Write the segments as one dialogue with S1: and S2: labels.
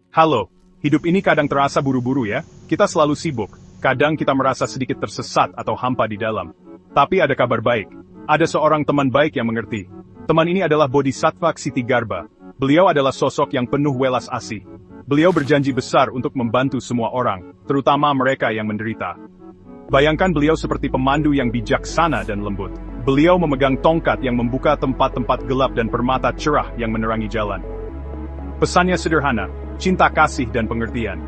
S1: Halo, hidup ini kadang terasa buru-buru ya, kita selalu sibuk, kadang kita merasa sedikit tersesat atau hampa di dalam. Tapi ada kabar baik, ada seorang teman baik yang mengerti. Teman ini adalah Bodhisattva Ksitigarbha. Beliau adalah sosok yang penuh welas asih. Beliau berjanji besar untuk membantu semua orang, terutama mereka yang menderita. Bayangkan beliau seperti pemandu yang bijaksana dan lembut. Beliau memegang tongkat yang membuka tempat-tempat gelap dan permata cerah yang menerangi jalan. Pesannya sederhana, cinta kasih dan pengertian.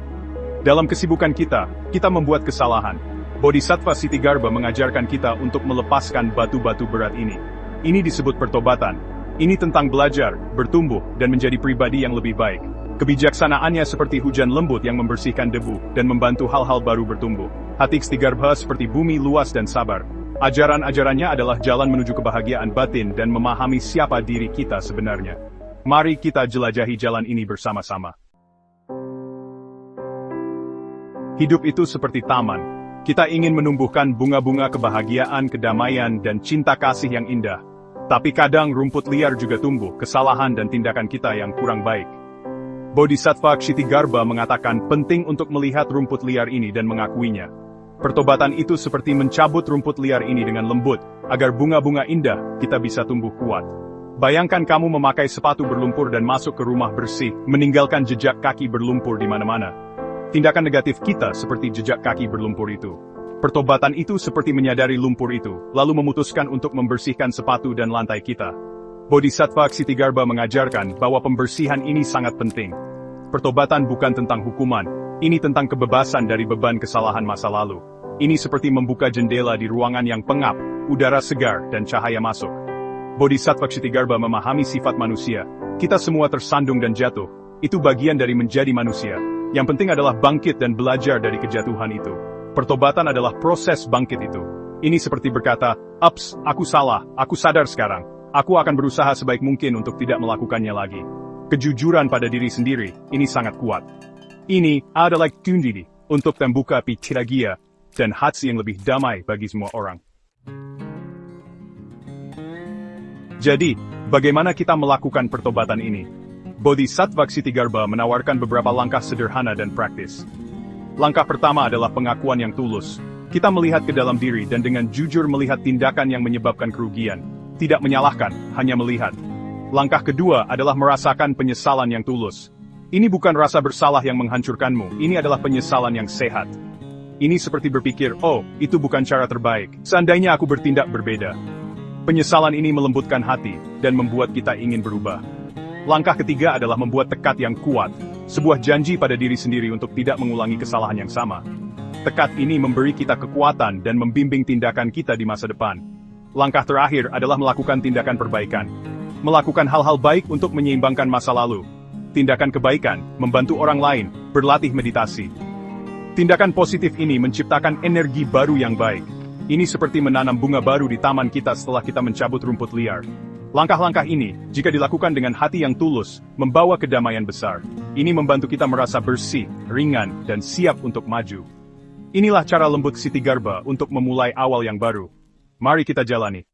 S1: Dalam kesibukan kita membuat kesalahan. Bodhisattva Ksitigarbha mengajarkan kita untuk melepaskan batu-batu berat ini. Ini disebut pertobatan. Ini tentang belajar, bertumbuh, dan menjadi pribadi yang lebih baik. Kebijaksanaannya seperti hujan lembut yang membersihkan debu, dan membantu hal-hal baru bertumbuh. Hati Ksitigarbha seperti bumi luas dan sabar. Ajaran-ajarannya adalah jalan menuju kebahagiaan batin dan memahami siapa diri kita sebenarnya. Mari kita jelajahi jalan ini bersama-sama. Hidup itu seperti taman. Kita ingin menumbuhkan bunga-bunga kebahagiaan, kedamaian, dan cinta kasih yang indah. Tapi kadang rumput liar juga tumbuh, kesalahan dan tindakan kita yang kurang baik. Bodhisattva Ksitigarbha mengatakan penting untuk melihat rumput liar ini dan mengakuinya. Pertobatan itu seperti mencabut rumput liar ini dengan lembut, agar bunga-bunga indah kita bisa tumbuh kuat. Bayangkan kamu memakai sepatu berlumpur dan masuk ke rumah bersih, meninggalkan jejak kaki berlumpur di mana-mana. Tindakan negatif kita seperti jejak kaki berlumpur itu. Pertobatan itu seperti menyadari lumpur itu, lalu memutuskan untuk membersihkan sepatu dan lantai kita. Bodhisattva Ksitigarbha mengajarkan bahwa pembersihan ini sangat penting. Pertobatan bukan tentang hukuman, ini tentang kebebasan dari beban kesalahan masa lalu. Ini seperti membuka jendela di ruangan yang pengap, udara segar dan cahaya masuk. Bodhisattva Ksitigarbha memahami sifat manusia. Kita semua tersandung dan jatuh. Itu bagian dari menjadi manusia. Yang penting adalah bangkit dan belajar dari kejatuhan itu. Pertobatan adalah proses bangkit itu. Ini seperti berkata, "Ups, aku salah, aku sadar sekarang. Aku akan berusaha sebaik mungkin untuk tidak melakukannya lagi." Kejujuran pada diri sendiri, ini sangat kuat. Ini adalah kunci untuk membuka pikiran dan hati yang lebih damai bagi semua orang. Jadi, bagaimana kita melakukan pertobatan ini? Bodhisattva Ksitigarbha menawarkan beberapa langkah sederhana dan praktis. Langkah pertama adalah pengakuan yang tulus. Kita melihat ke dalam diri dan dengan jujur melihat tindakan yang menyebabkan kerugian. Tidak menyalahkan, hanya melihat. Langkah kedua adalah merasakan penyesalan yang tulus. Ini bukan rasa bersalah yang menghancurkanmu, ini adalah penyesalan yang sehat. Ini seperti berpikir, oh, itu bukan cara terbaik. Seandainya aku bertindak berbeda. Penyesalan ini melembutkan hati, dan membuat kita ingin berubah. Langkah ketiga adalah membuat tekad yang kuat. Sebuah janji pada diri sendiri untuk tidak mengulangi kesalahan yang sama. Tekad ini memberi kita kekuatan dan membimbing tindakan kita di masa depan. Langkah terakhir adalah melakukan tindakan perbaikan. Melakukan hal-hal baik untuk menyeimbangkan masa lalu. Tindakan kebaikan, membantu orang lain, berlatih meditasi. Tindakan positif ini menciptakan energi baru yang baik. Ini seperti menanam bunga baru di taman kita setelah kita mencabut rumput liar. Langkah-langkah ini, jika dilakukan dengan hati yang tulus, membawa kedamaian besar. Ini membantu kita merasa bersih, ringan, dan siap untuk maju. Inilah cara lembut Ksitigarbha untuk memulai awal yang baru. Mari kita jalani.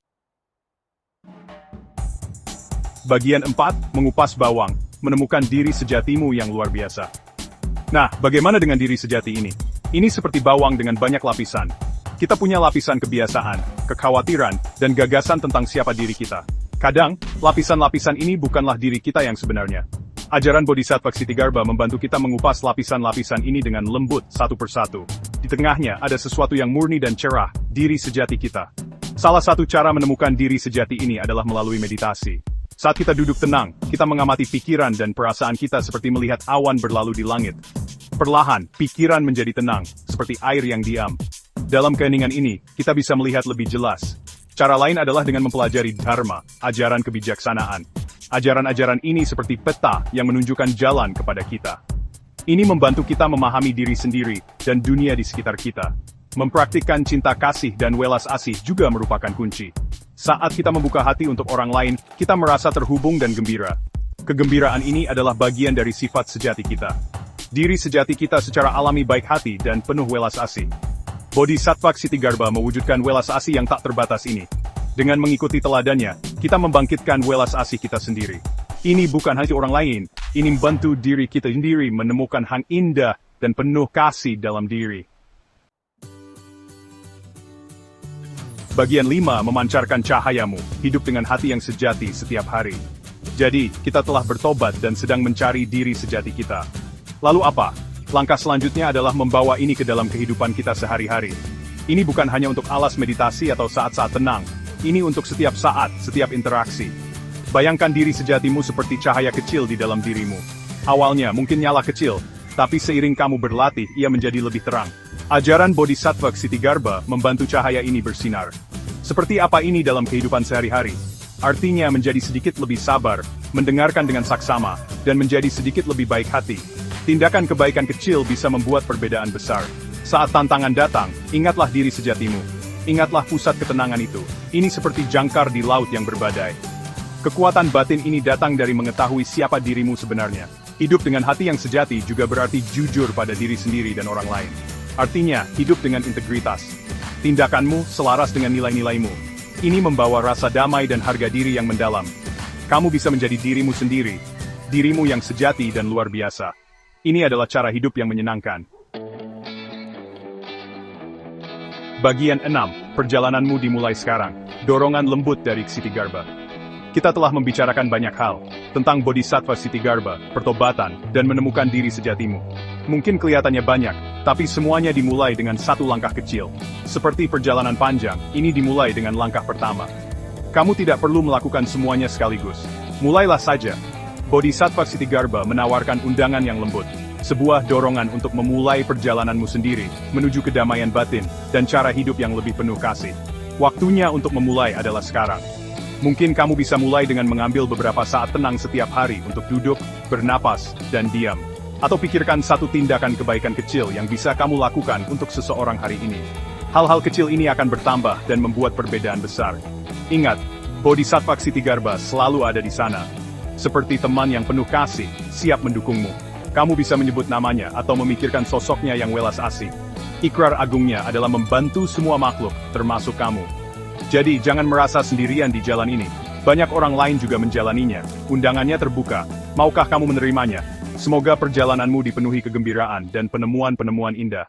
S1: Bagian 4, mengupas bawang, menemukan diri sejatimu yang luar biasa. Nah, bagaimana dengan diri sejati ini? Ini seperti bawang dengan banyak lapisan. Kita punya lapisan kebiasaan, kekhawatiran, dan gagasan tentang siapa diri kita. Kadang, lapisan-lapisan ini bukanlah diri kita yang sebenarnya. Ajaran Bodhisattva Ksitigarbha membantu kita mengupas lapisan-lapisan ini dengan lembut satu persatu. Di tengahnya ada sesuatu yang murni dan cerah, diri sejati kita. Salah satu cara menemukan diri sejati ini adalah melalui meditasi. Saat kita duduk tenang, kita mengamati pikiran dan perasaan kita seperti melihat awan berlalu di langit. Perlahan, pikiran menjadi tenang, seperti air yang diam. Dalam keheningan ini, kita bisa melihat lebih jelas. Cara lain adalah dengan mempelajari dharma, ajaran kebijaksanaan. Ajaran-ajaran ini seperti peta yang menunjukkan jalan kepada kita. Ini membantu kita memahami diri sendiri dan dunia di sekitar kita. Mempraktikkan cinta kasih dan welas asih juga merupakan kunci. Saat kita membuka hati untuk orang lain, kita merasa terhubung dan gembira. Kegembiraan ini adalah bagian dari sifat sejati kita. Diri sejati kita secara alami baik hati dan penuh welas asih. Bodhisattva Ksitigarbha mewujudkan welas asih yang tak terbatas ini. Dengan mengikuti teladannya, kita membangkitkan welas asih kita sendiri. Ini bukan hanya orang lain, Ini membantu diri kita sendiri menemukan hang indah dan penuh kasih dalam diri. Bagian 5. Memancarkan cahayamu, hidup dengan hati yang sejati setiap hari. Jadi, kita telah bertobat dan sedang mencari diri sejati kita. Lalu apa? Langkah selanjutnya adalah membawa ini ke dalam kehidupan kita sehari-hari. Ini bukan hanya untuk alas meditasi atau saat-saat tenang. Ini untuk setiap saat, setiap interaksi. Bayangkan diri sejatimu seperti cahaya kecil di dalam dirimu. Awalnya mungkin nyala kecil, tapi seiring kamu berlatih, ia menjadi lebih terang. Ajaran Bodhisattva Ksitigarbha membantu cahaya ini bersinar. Seperti apa ini dalam kehidupan sehari-hari? Artinya menjadi sedikit lebih sabar, mendengarkan dengan saksama, dan menjadi sedikit lebih baik hati. Tindakan kebaikan kecil bisa membuat perbedaan besar. Saat tantangan datang, ingatlah diri sejatimu. Ingatlah pusat ketenangan itu. Ini seperti jangkar di laut yang berbadai. Kekuatan batin ini datang dari mengetahui siapa dirimu sebenarnya. Hidup dengan hati yang sejati juga berarti jujur pada diri sendiri dan orang lain. Artinya, hidup dengan integritas. Tindakanmu selaras dengan nilai-nilaimu. Ini membawa rasa damai dan harga diri yang mendalam. Kamu bisa menjadi dirimu sendiri. Dirimu yang sejati dan luar biasa. Ini adalah cara hidup yang menyenangkan. Bagian 6. Perjalananmu dimulai sekarang. Dorongan lembut dari Ksitigarbha. Kita telah membicarakan banyak hal, tentang Bodhisattva Ksitigarbha, pertobatan, dan menemukan diri sejatimu. Mungkin kelihatannya banyak, tapi semuanya dimulai dengan satu langkah kecil. Seperti perjalanan panjang, ini dimulai dengan langkah pertama. Kamu tidak perlu melakukan semuanya sekaligus. Mulailah saja. Bodhisattva Ksitigarbha menawarkan undangan yang lembut. Sebuah dorongan untuk memulai perjalananmu sendiri, menuju kedamaian batin, dan cara hidup yang lebih penuh kasih. Waktunya untuk memulai adalah sekarang. Mungkin kamu bisa mulai dengan mengambil beberapa saat tenang setiap hari untuk duduk, bernapas, dan diam. Atau pikirkan satu tindakan kebaikan kecil yang bisa kamu lakukan untuk seseorang hari ini. Hal-hal kecil ini akan bertambah dan membuat perbedaan besar. Ingat, Bodhisattva Ksitigarbha selalu ada di sana. Seperti teman yang penuh kasih, siap mendukungmu. Kamu bisa menyebut namanya atau memikirkan sosoknya yang welas asih. Ikrar agungnya adalah membantu semua makhluk, termasuk kamu. Jadi jangan merasa sendirian di jalan ini. Banyak orang lain juga menjalaninya. Undangannya terbuka. Maukah kamu menerimanya? Semoga perjalananmu dipenuhi kegembiraan dan penemuan-penemuan indah.